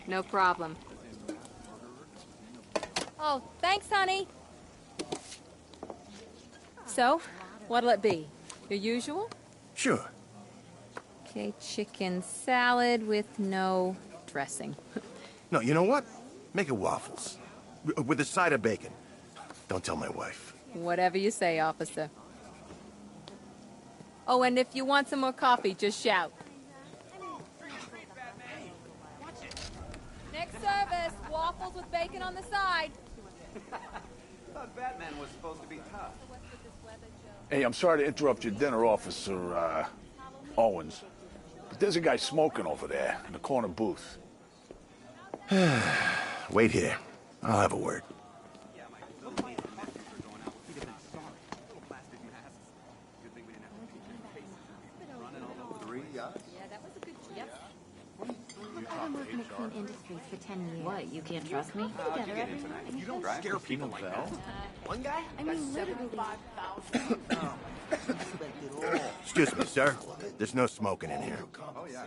No problem. Oh, thanks, honey. So, what'll it be? Your usual? Sure. Okay, chicken salad with no dressing. No, you know what? Make it waffles. With a side of bacon. Don't tell my wife. Whatever you say, officer. Oh, and if you want some more coffee, just shout. Next service, waffles with bacon on the side. Thought Batman was supposed to be tough. Hey, I'm sorry to interrupt your dinner, Officer, Owens. But there's a guy smoking over there in the corner booth. Wait here. I'll have a word. I've been working at Clean Industries for 10 years. What, you can't trust me? You don't scare people like that. One guy? I mean, literally. Excuse me, sir. There's no smoking in here. Oh, yeah.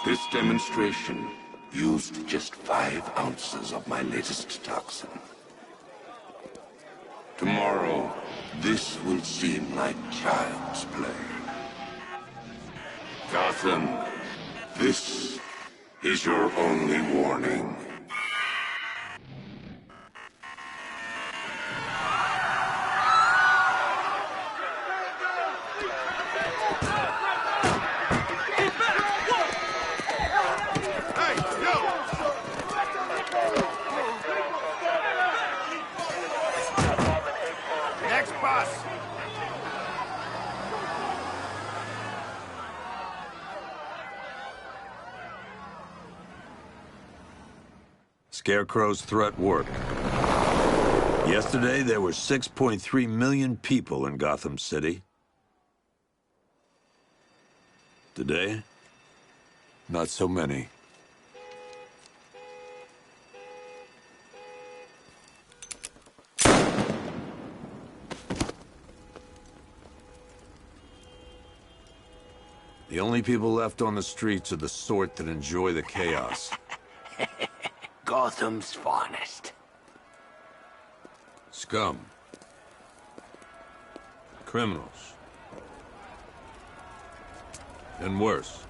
This demonstration used just 5 ounces of my latest toxin. Tomorrow, this will seem like child's play. Gotham, this is your only warning. Scarecrow's threat worked. Yesterday, there were 6.3 million people in Gotham City. Today, not so many. The only people left on the streets are the sort that enjoy the chaos. Gotham's finest. Scum. Criminals. And worse.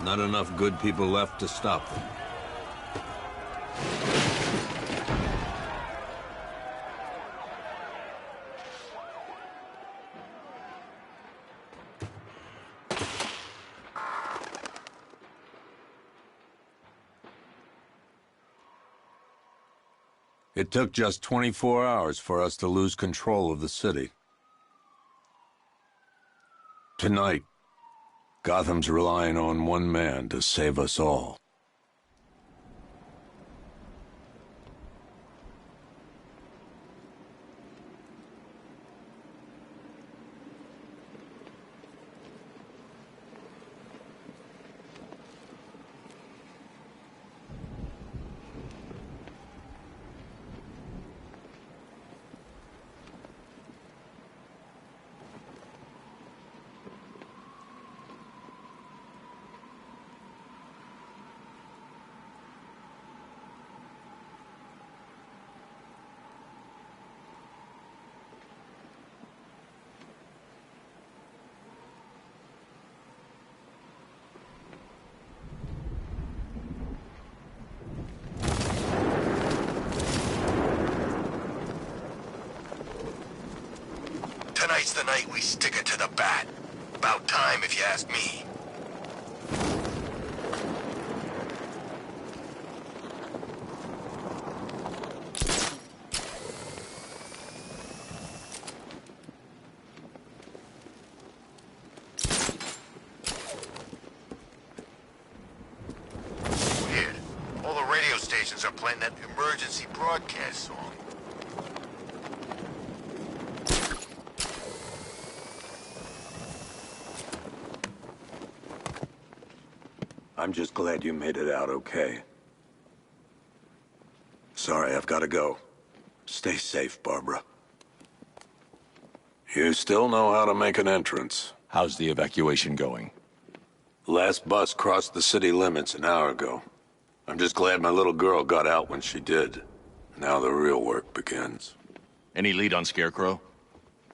Not enough good people left to stop them. It took just 24 hours for us to lose control of the city. Tonight, Gotham's relying on one man to save us all. the night we stick it to the bat. About time, if you ask me. Weird. All the radio stations are playing that emergency broadcast song. I'm just glad you made it out okay. Sorry, I've got to go. Stay safe, Barbara. You still know how to make an entrance. How's the evacuation going? Last bus crossed the city limits an hour ago. I'm just glad my little girl got out when she did. Now the real work begins. Any lead on Scarecrow?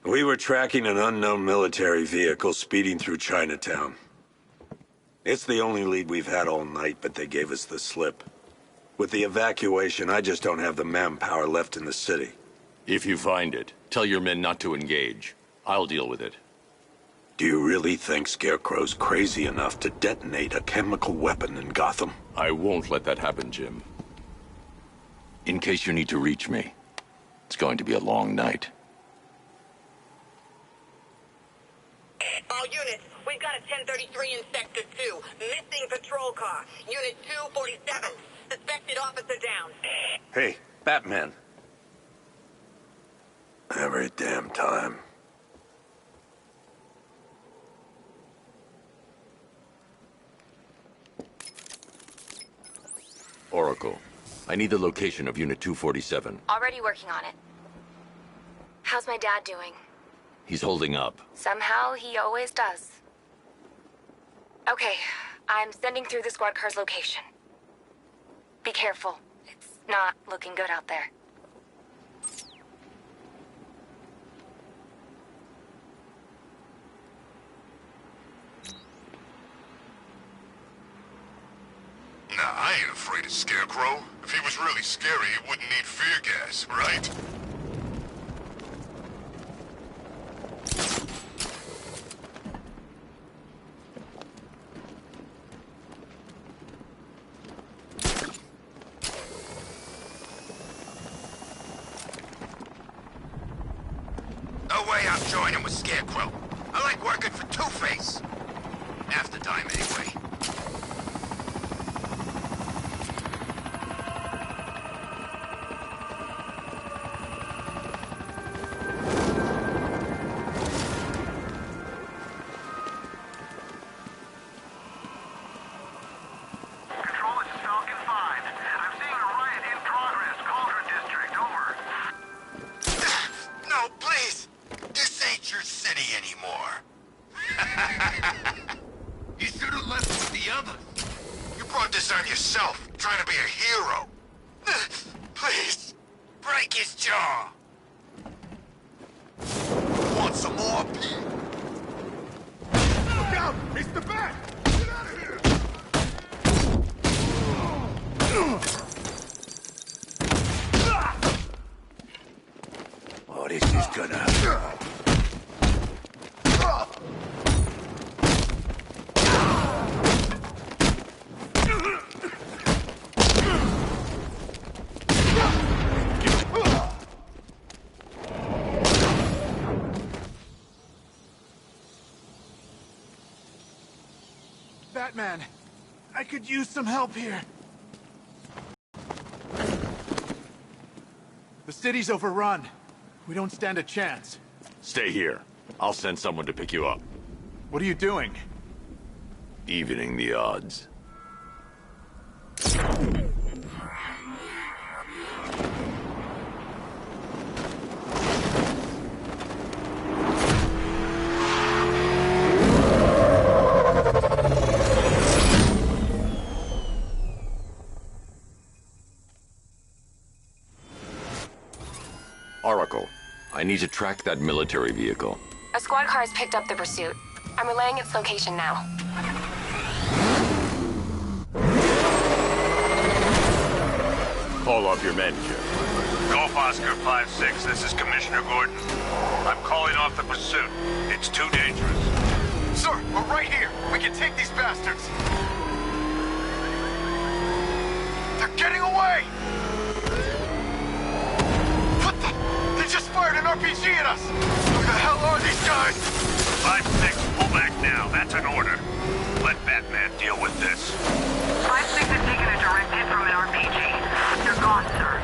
We were tracking an unknown military vehicle speeding through Chinatown. It's the only lead we've had all night, but they gave us the slip. With the evacuation, I just don't have the manpower left in the city. If you find it, tell your men not to engage. I'll deal with it. Do you really think Scarecrow's crazy enough to detonate a chemical weapon in Gotham? I won't let that happen, Jim. In case you need to reach me, it's going to be a long night. All units, we've got a 1033 in Sector 2. Missing patrol car. Unit 247. Suspected officer down. Hey, Batman. Every damn time. Oracle, I need the location of Unit 247. Already working on it. How's my dad doing? He's holding up. Somehow, he always does. Okay, I'm sending through the squad car's location. Be careful. It's not looking good out there. Nah, I ain't afraid of Scarecrow. If he was really scary, he wouldn't need fear gas, right? No way I'm joining with Scarecrow. I like working for Two-Face. Half the time, anyway. Control, this is Falcon 5. I'm seeing a riot in progress. Cauldron District, over. No, please! This ain't your city anymore. You should have left with the others. You brought this on yourself, trying to be a hero. Please, break his jaw. Want some more, Pete? Look out! It's the bat! Get out of here! Oh, this is gonna... Batman, I could use some help here. The city's overrun. We don't stand a chance. Stay here. I'll send someone to pick you up. What are you doing? Evening the odds. Oracle, I need to track that military vehicle. A squad car has picked up the pursuit. I'm relaying its location now. Call off your men, Jim. Golf Oscar 5-6, this is Commissioner Gordon. I'm calling off the pursuit. It's too dangerous. Sir, we're right here. We can take these bastards. They're getting away! What the? They just fired an RPG at us! Who the hell are these guys? 5-6, pull back now. That's an order. Let Batman deal with this. 5-6 is taking a direct hit from an RPG. They're gone, sir.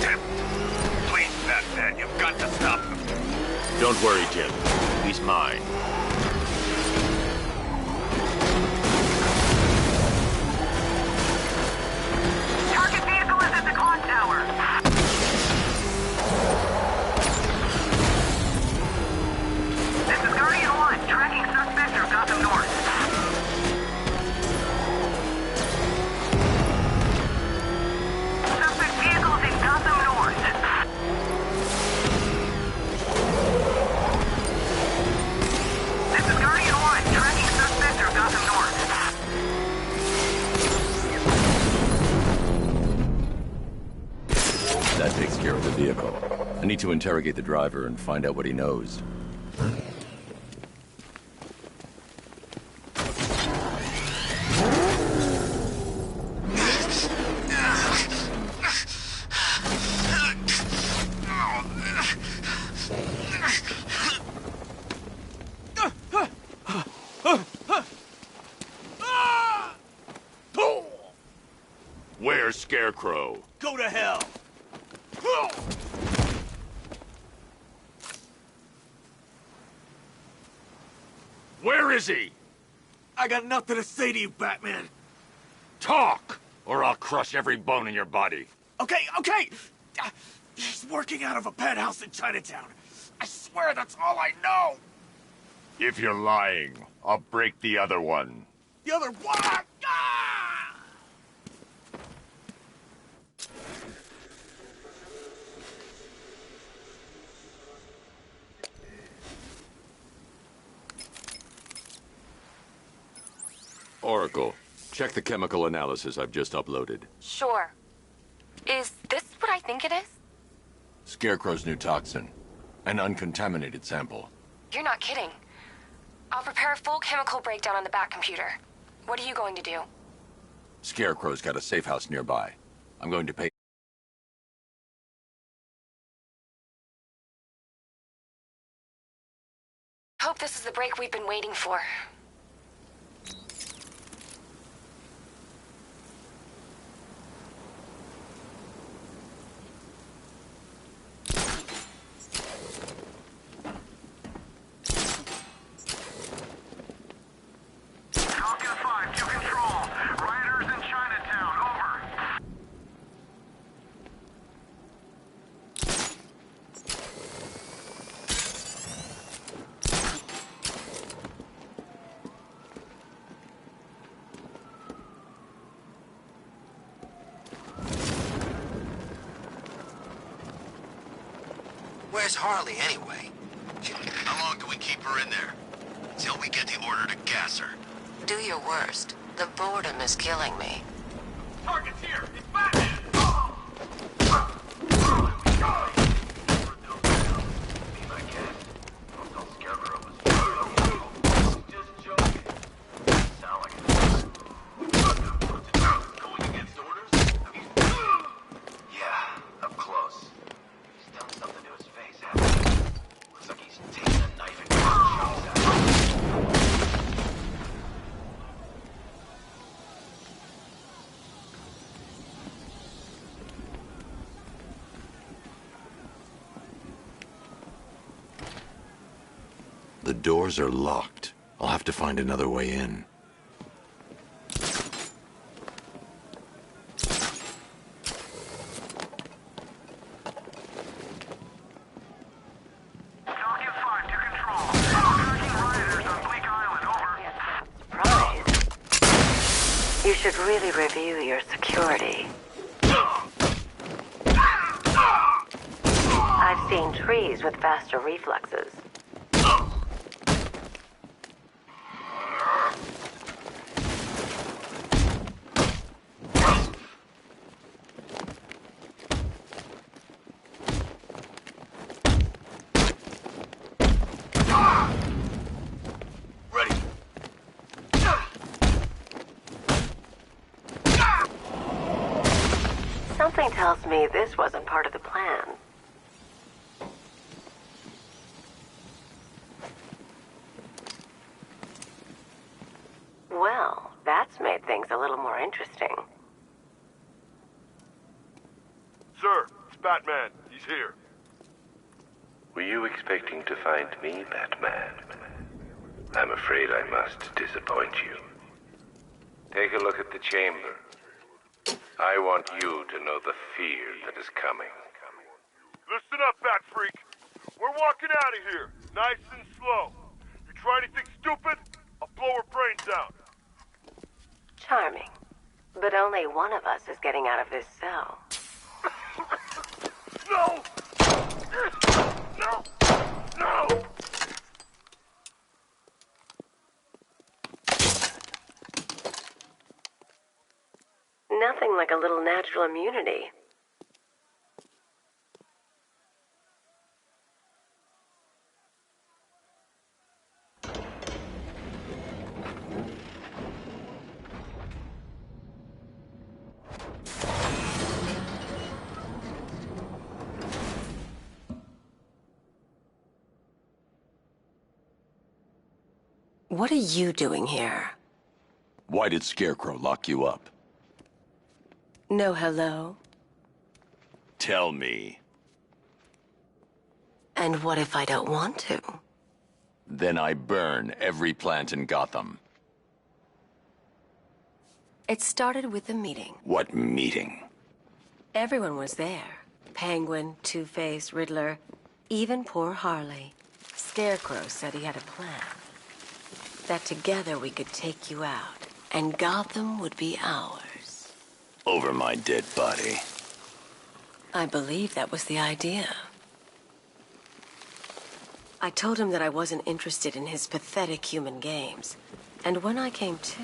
Damn it. Please, Batman, you've got to stop them. Don't worry, Jim. He's mine. Target vehicle is at the clock tower. This is Guardian 1, tracking suspect through Gotham North. Suspect vehicles in Gotham North. This is Guardian 1, tracking suspect through Gotham North. That takes care of the vehicle. I need to interrogate the driver and find out what he knows. Where's Scarecrow? Go to hell! Where is he? I got nothing to say to you, Batman. Talk, or I'll crush every bone in your body. Okay. He's working out of a penthouse in Chinatown. I swear that's all I know. If you're lying, I'll break the other one. The other one. Ah! Oracle, check the chemical analysis I've just uploaded. Sure. Is this what I think it is? Scarecrow's new toxin. An uncontaminated sample. You're not kidding. I'll prepare a full chemical breakdown on the back computer. What are you going to do? Scarecrow's got a safe house nearby. I'm going to pay... Hope this is the break we've been waiting for. Falcon 5 to control. Rioters in Chinatown, over. Where's Harley, anyway? How long do we keep her in there? Till we get the order to gas her. Do your worst. The boredom is killing me. Target's here. It's Batman. Yeah, up close. He's done something to his face, hasn't he? Looks like he's taking a knife and cutting shots at him. The doors are locked. I'll have to find another way in. Falcon 5 to control. Tracking rioters on Bleak Island, over. Surprise. You should really review your security. I've seen trees with faster reflexes. Something tells me this wasn't part of the plan. Well, that's made things a little more interesting. Sir, it's Batman. He's here. Were you expecting to find me, Batman? I'm afraid I must disappoint you. Take a look at the chamber. I want you to know the fear that is coming. Listen up, Bat Freak. We're walking out of here, nice and slow. You try anything stupid, I'll blow her brains out. Charming. But only one of us is getting out of this cell. No! No! No! Nothing like a little natural immunity. What are you doing here? Why did Scarecrow lock you up? No hello? Tell me. And what if I don't want to? Then I burn every plant in Gotham. It started with a meeting. What meeting? Everyone was there. Penguin, Two-Face, Riddler, even poor Harley. Scarecrow said he had a plan. That together we could take you out, and Gotham would be ours. Over my dead body. I believe that was the idea. I told him that I wasn't interested in his pathetic human games. And when I came to,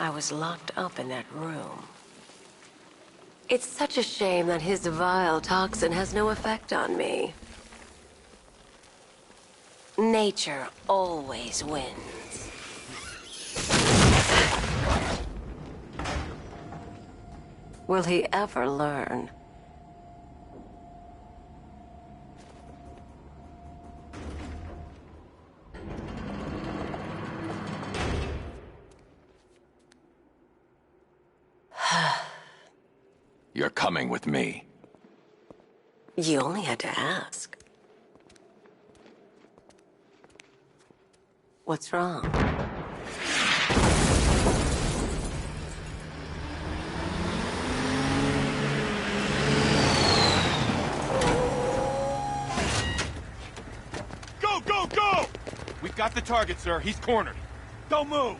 I was locked up in that room. It's such a shame that his vile toxin has no effect on me. Nature always wins. Will he ever learn? You're coming with me. You only had to ask. What's wrong? Go, go, go! We've got the target, sir. He's cornered. Don't move.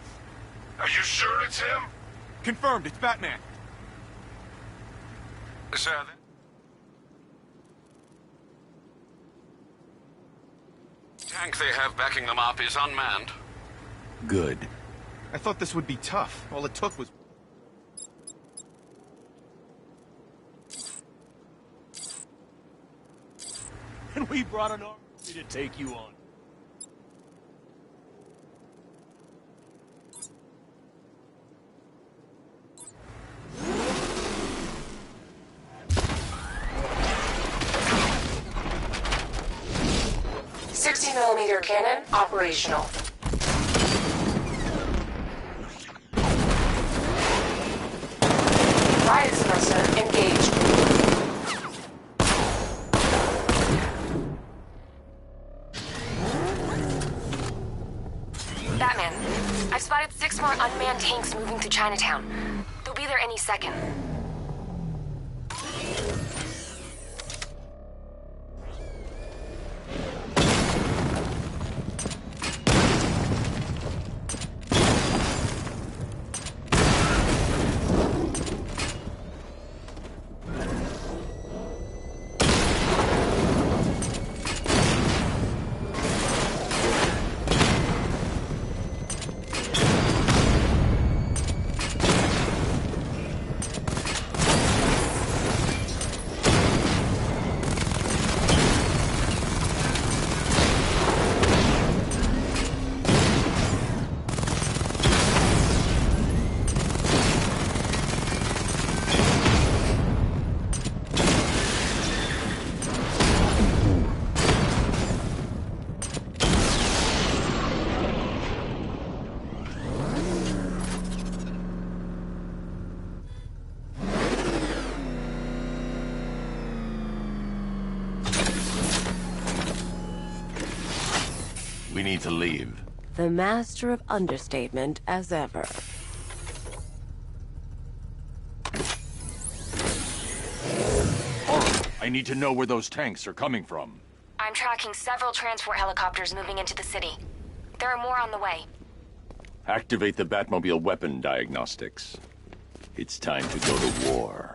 Are you sure it's him? Confirmed, it's Batman. Sir, the tank they have backing them up is unmanned. Good. I thought this would be tough. All it took was... And we brought an army to take you on. .60mm cannon operational. Riot suppressor engaged. Batman, I've spotted 6 more unmanned tanks moving through Chinatown. They'll be there any second. We need to leave. The master of understatement as ever. I need to know where those tanks are coming from. I'm tracking several transport helicopters moving into the city. There are more on the way. Activate the Batmobile weapon diagnostics. It's time to go to war.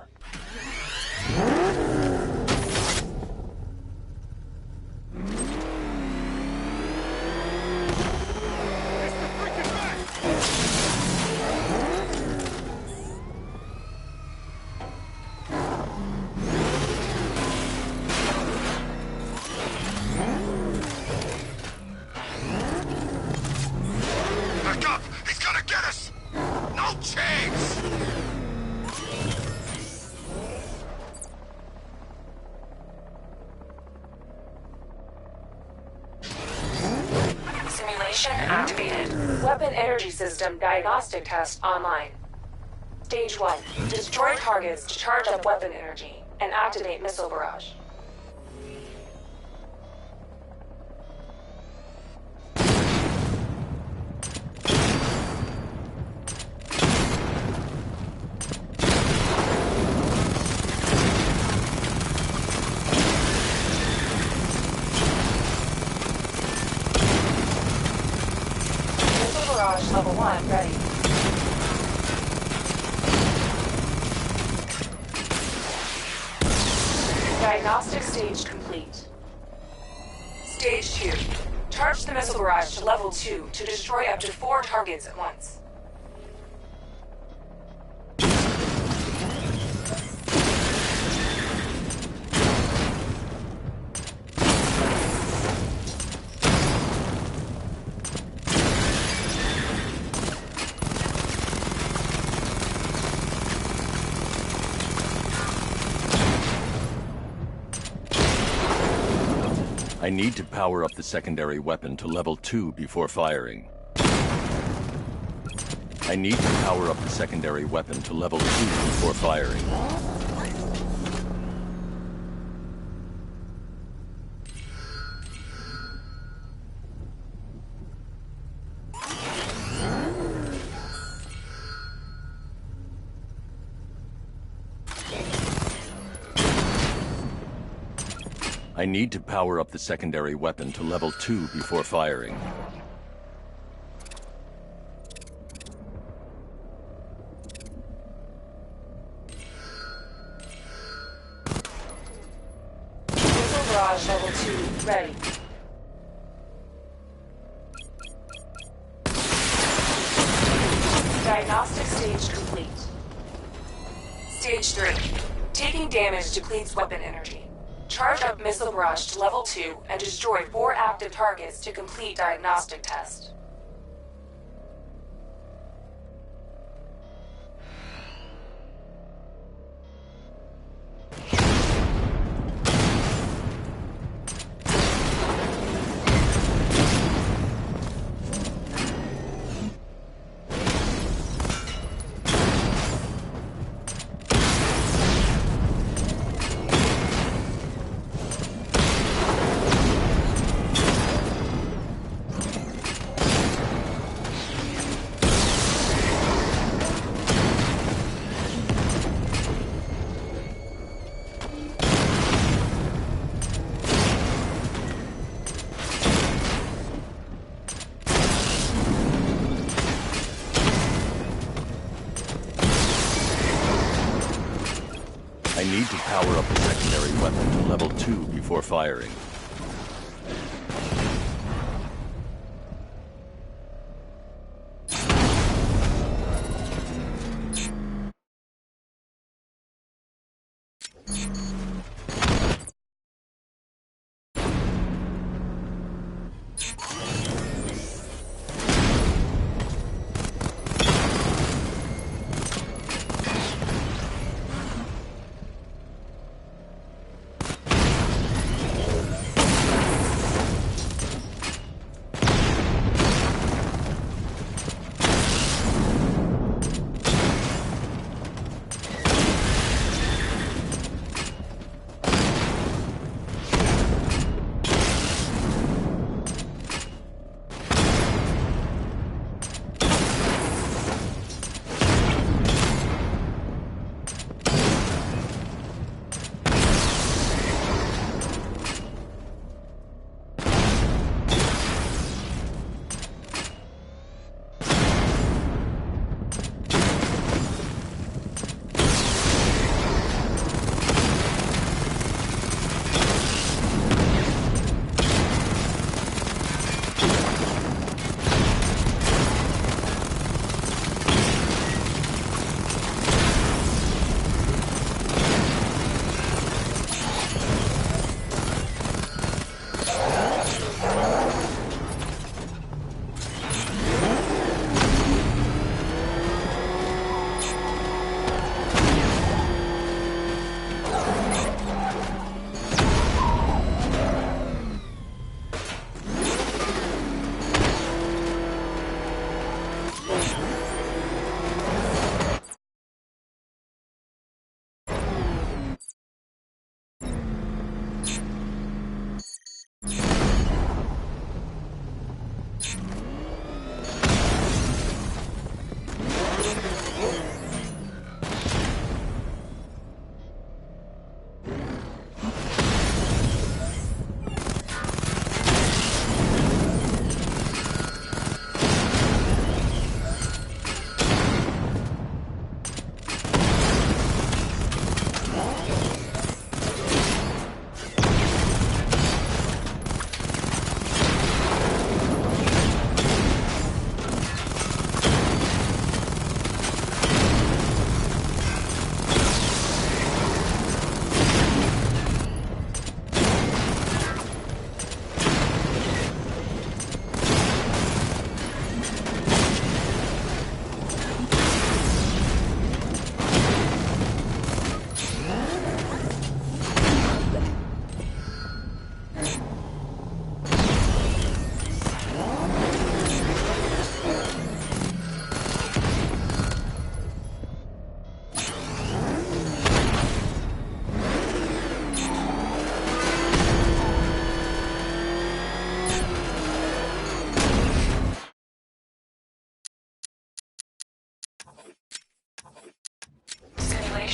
Back up! He's gonna get us! No chance! Simulation activated. Weapon energy system diagnostic test online. Stage 1. Destroy targets to charge up weapon energy and activate missile barrage. Missile barrage level 1 ready. Diagnostic stage complete. Stage 2. Charge the missile barrage to level 2 to destroy up to 4 targets at once. I need to power up the secondary weapon to level 2 before firing. I need to power up the secondary weapon to level 2 before firing. I need to power up the secondary weapon to level 2 before firing. Missile barrage level 2 ready. Diagnostic stage complete. Stage 3. Taking damage depletes weapon energy. Charge up missile barrage to level 2 and destroy 4 active targets to complete diagnostic test. I need to power up the secondary weapon to level 2 before firing.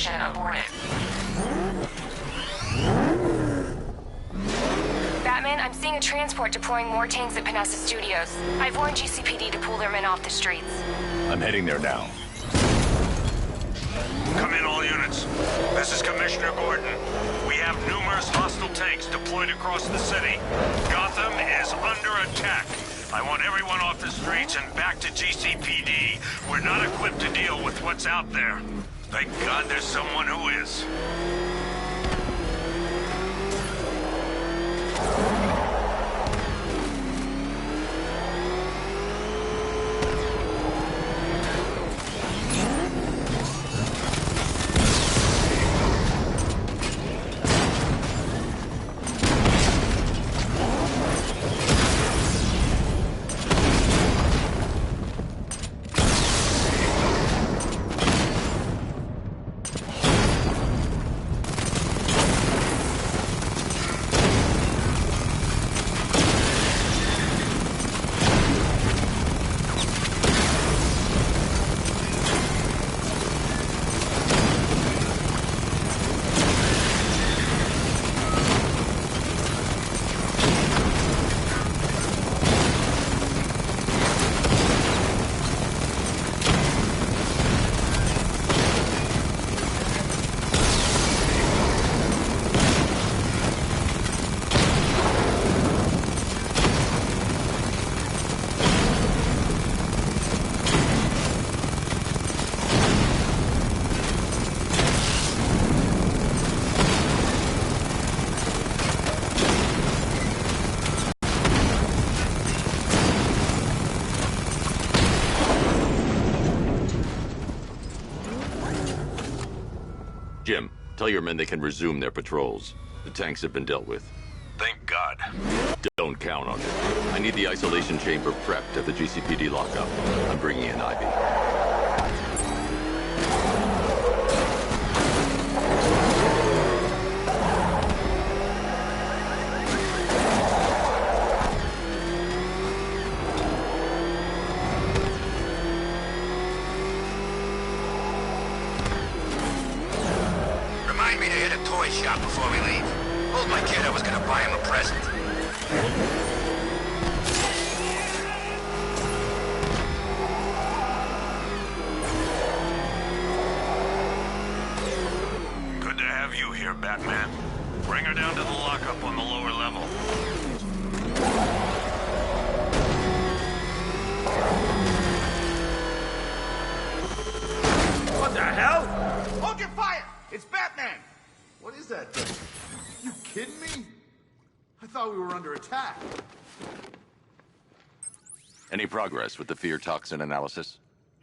information aboard it. Batman, I'm seeing a transport deploying more tanks at Panessa Studios. I've warned GCPD to pull their men off the streets. I'm heading there now. Come in, all units. This is Commissioner Gordon. We have numerous hostile tanks deployed across the city. Gotham is under attack. I want everyone off the streets and back to GCPD. We're not equipped to deal with what's out there. Thank God there's someone who is. Jim, tell your men they can resume their patrols. The tanks have been dealt with. Thank God. Don't count on it. I need the isolation chamber prepped at the GCPD lockup. I'm bringing in Ivy. Remind me to hit a toy shop before we leave. Told my kid I was gonna buy him a present. Good to have you here, Batman. Bring her down to the lockup on the lower level. What the hell? Hold your fire! It's Batman! What is that thing? You kidding me? I thought we were under attack. Any progress with the fear toxin analysis?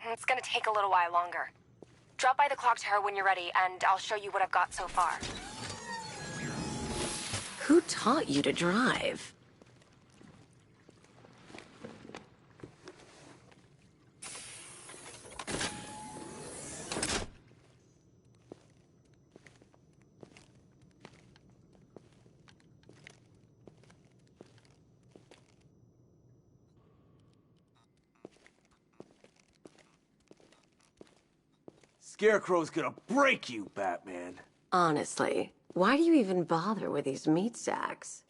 It's gonna take a little while longer. Drop by the clock tower when you're ready, and I'll show you what I've got so far. Who taught you to drive? Scarecrow's gonna break you, Batman. Honestly, why do you even bother with these meat sacks?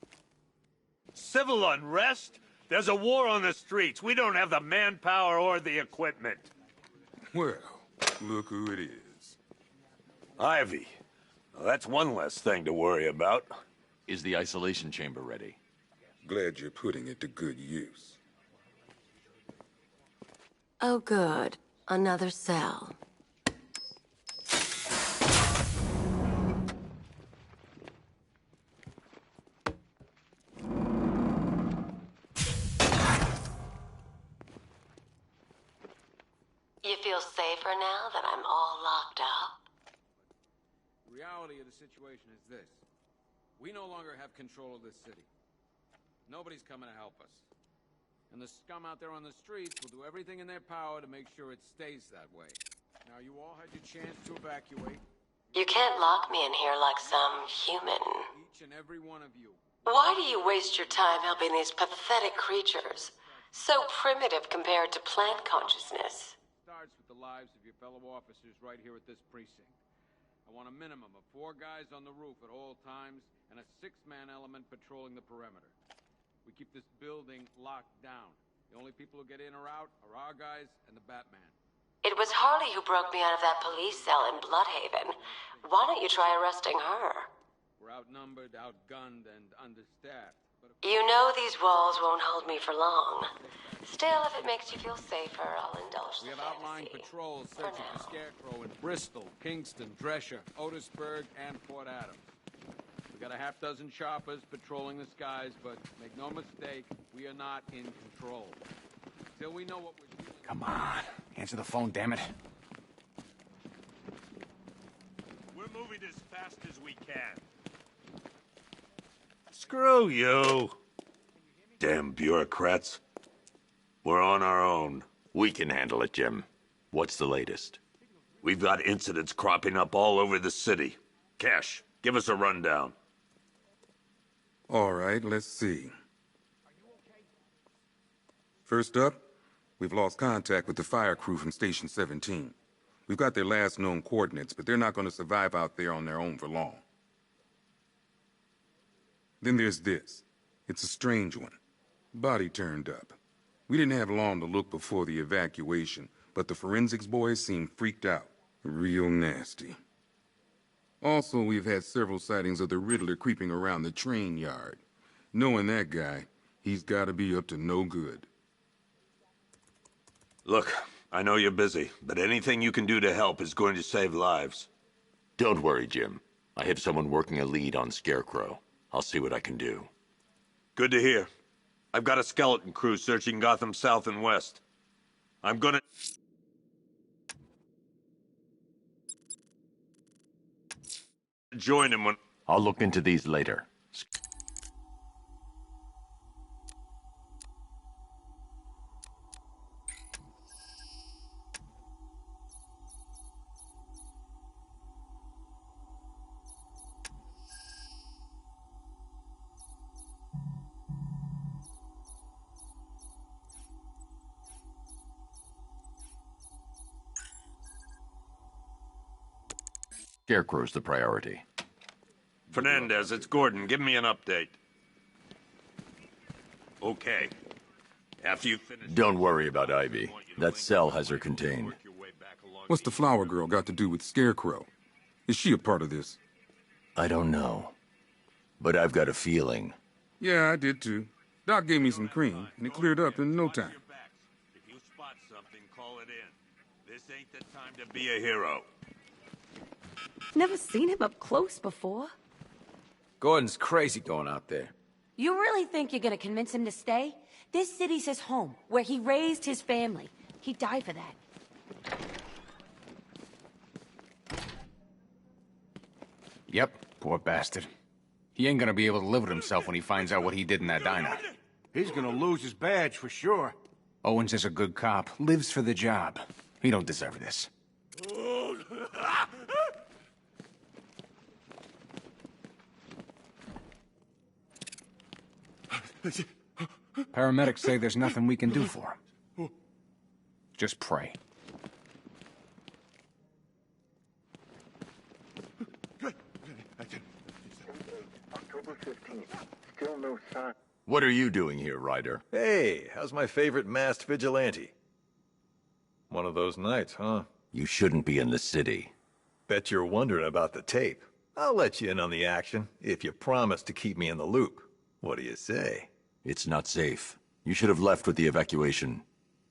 Civil unrest? There's a war on the streets. We don't have the manpower or the equipment. Well, look who it is. Ivy. Well, that's one less thing to worry about. Is the isolation chamber ready? Glad you're putting it to good use. Oh, good. Another cell. You feel safer now that I'm all locked up? The reality of the situation is this. We no longer have control of this city. Nobody's coming to help us. And the scum out there on the streets will do everything in their power to make sure it stays that way. Now, you all had your chance to evacuate. You can't lock me in here like some human. Each and every one of you. Why do you waste your time helping these pathetic creatures? So primitive compared to plant consciousness. Starts with the lives of your fellow officers right here at this precinct. I want a minimum of 4 guys on the roof at all times and a 6-man element patrolling the perimeter. We keep this building locked down. The only people who get in or out are our guys and the Batman. It was Harley who broke me out of that police cell in Bloodhaven. Why don't you try arresting her? We're outnumbered, outgunned, and understaffed. You know these walls won't hold me for long. Still, if it makes you feel safer, I'll indulge We the have outlying fantasy. patrols searching for Scarecrow in Bristol, Kingston, Drescher, Otisburg, and Port Adams. We got a half-dozen choppers patrolling the skies, but make no mistake, we are not in control. Till we know what we're dealing with. Come on. Answer the phone, damn it. We're moving as fast as we can. Screw you. Damn bureaucrats. We're on our own. We can handle it, Jim. What's the latest? We've got incidents cropping up all over the city. Cash, give us a rundown. All right, let's see. First up, we've lost contact with the fire crew from Station 17. We've got their last known coordinates, but they're not going to survive out there on their own for long. Then there's this. It's a strange one. Body turned up. We didn't have long to look before the evacuation, but the forensics boys seemed freaked out. Real nasty. Also, we've had several sightings of the Riddler creeping around the train yard. Knowing that guy, he's got to be up to no good. Look, I know you're busy, but anything you can do to help is going to save lives. Don't worry, Jim. I have someone working a lead on Scarecrow. I'll see what I can do. Good to hear. I've got a skeleton crew searching Gotham South and West. I'm gonna... join him when... I'll look into these later. Scarecrow's the priority. Fernandez, it's Gordon. Give me an update. Okay. After you finish... Don't worry about Ivy. That cell has her contained. What's the flower girl got to do with Scarecrow? Is she a part of this? I don't know. But I've got a feeling. Yeah, I did too. Doc gave me some cream, and it cleared up in no time. If you spot something, call it in. This ain't the time to be a hero. Never seen him up close before. Gordon's crazy going out there. You really think you're gonna convince him to stay? This city's his home, where he raised his family. He'd die for that. Yep, poor bastard. He ain't gonna be able to live with himself when he finds out what he did in that diner. He's gonna lose his badge for sure. Owens is a good cop, lives for the job. He don't deserve this. Paramedics say there's nothing we can do for him. Just pray. October 15th. Still no sign. What are you doing here, Ryder? Hey, how's my favorite masked vigilante? One of those nights, huh? You shouldn't be in the city. Bet you're wondering about the tape. I'll let you in on the action if you promise to keep me in the loop. What do you say? It's not safe. You should have left with the evacuation.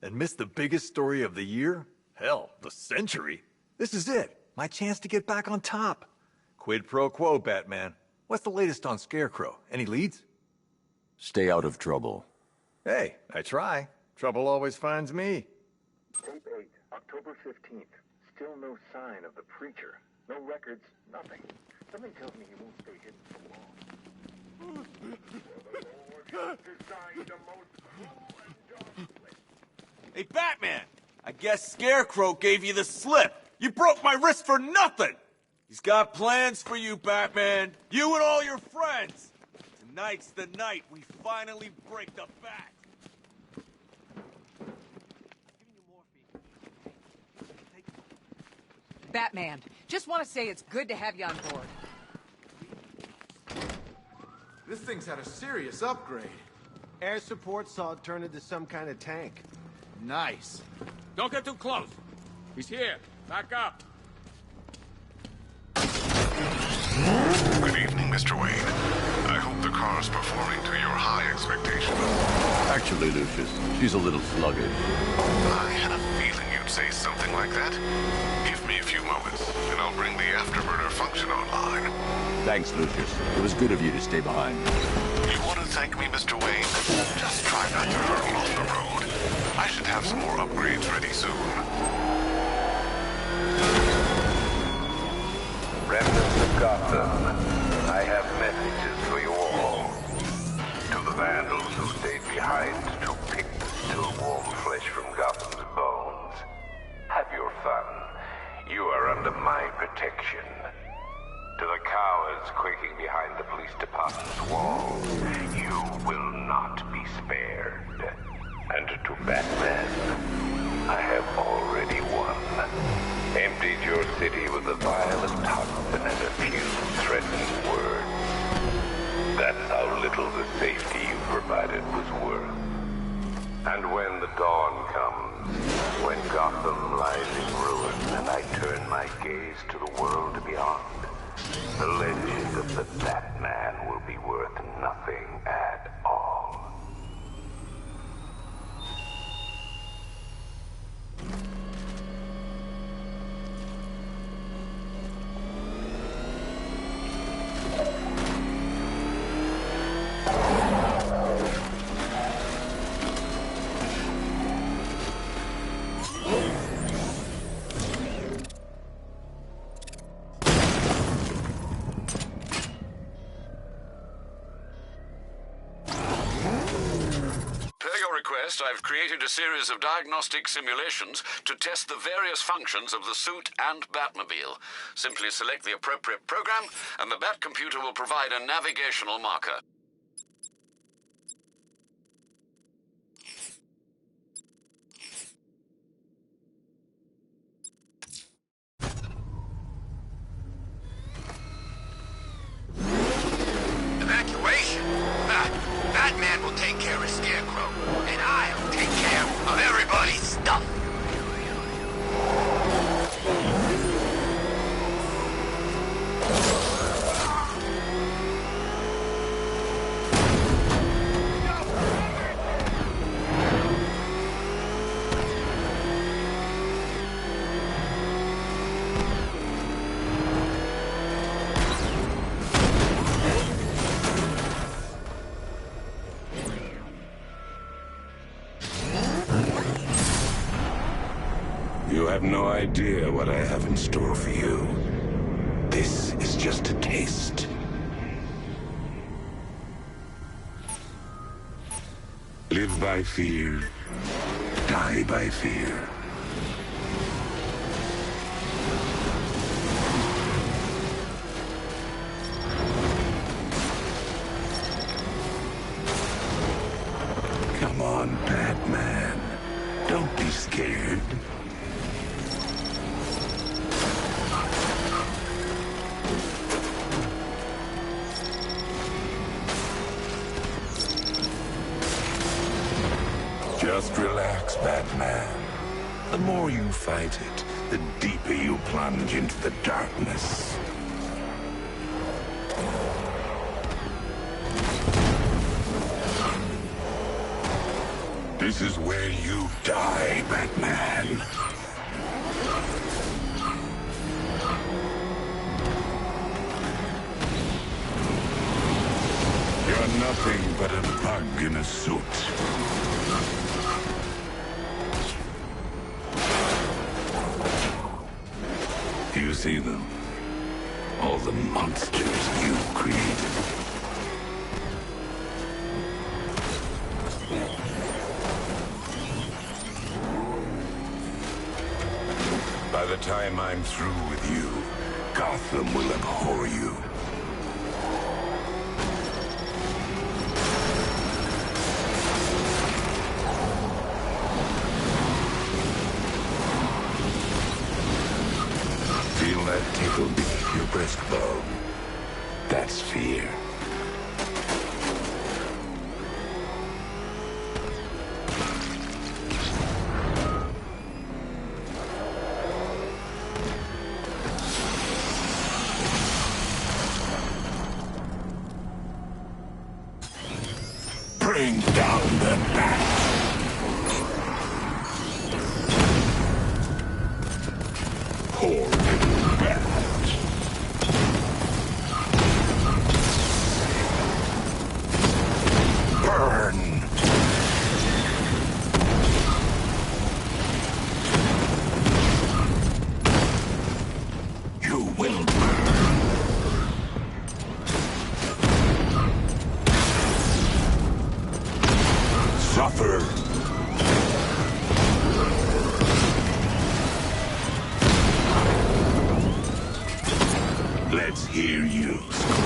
And missed the biggest story of the year? Hell, the century. This is it. My chance to get back on top. Quid pro quo, Batman. What's the latest on Scarecrow? Any leads? Stay out of trouble. Hey, I try. Trouble always finds me. Tape 8, October 15th. Still no sign of the preacher. No records, nothing. Something tells me he won't stay hidden for long. Hey, Batman! I guess Scarecrow gave you the slip. You broke my wrist for nothing! He's got plans for you, Batman. You and all your friends. Tonight's the night we finally break the bat. Batman, Just want to say it's good to have you on board. This thing's had a serious upgrade. Air support saw it turn into some kind of tank. Nice. Don't get too close. He's here. Back up. Good evening, Mr. Wayne. I hope the car's performing to your high expectations. Actually, Lucius, she's a little sluggish. I had a feeling you'd say something like that. Give me a few moments, and I'll bring the afterburner function online. Thanks, Lucius. It was good of you to stay behind. You want to thank me, Mr. Wayne? Just try not to hurry off the road. I should have some more upgrades ready soon. Remnants of Gotham, I have messages for you all. To the vandals who stayed behind to pick the still warm flesh from Gotham's bones, have your fun. You are under my protection. To the cowards quaking behind the police department's walls, you will not be spared. And to Batman, I have already won. Emptied your city with a violent toxin and a few threatening words. That's how little the safety you provided was worth. And when the dawn comes, when Gotham lies in ruin and I turn my gaze to the world beyond, the legend of the Batman will be worth nothing at all. I've created a series of diagnostic simulations to test the various functions of the suit and Batmobile. Simply select the appropriate program, and the Bat computer will provide a navigational marker. Evacuation? Batman will take care of Scarecrow, and I'll take care of everybody's stuff. You have no idea what I have in store for you. This is just a taste. Live by fear, die by fear. Come on, Batman. Don't be scared. Just relax, Batman. The more you fight it, the deeper you plunge into the darkness. This is where you die, Batman. You're nothing but a bug in a suit. You see them? All the monsters you created. By the time I'm through with you, Gotham will abhor you. Feel that tickle beneath your breastbone. That's fear. Bring down the bat. Poor little bat. Burn. You will burn. Suffer. Let's hear you scream.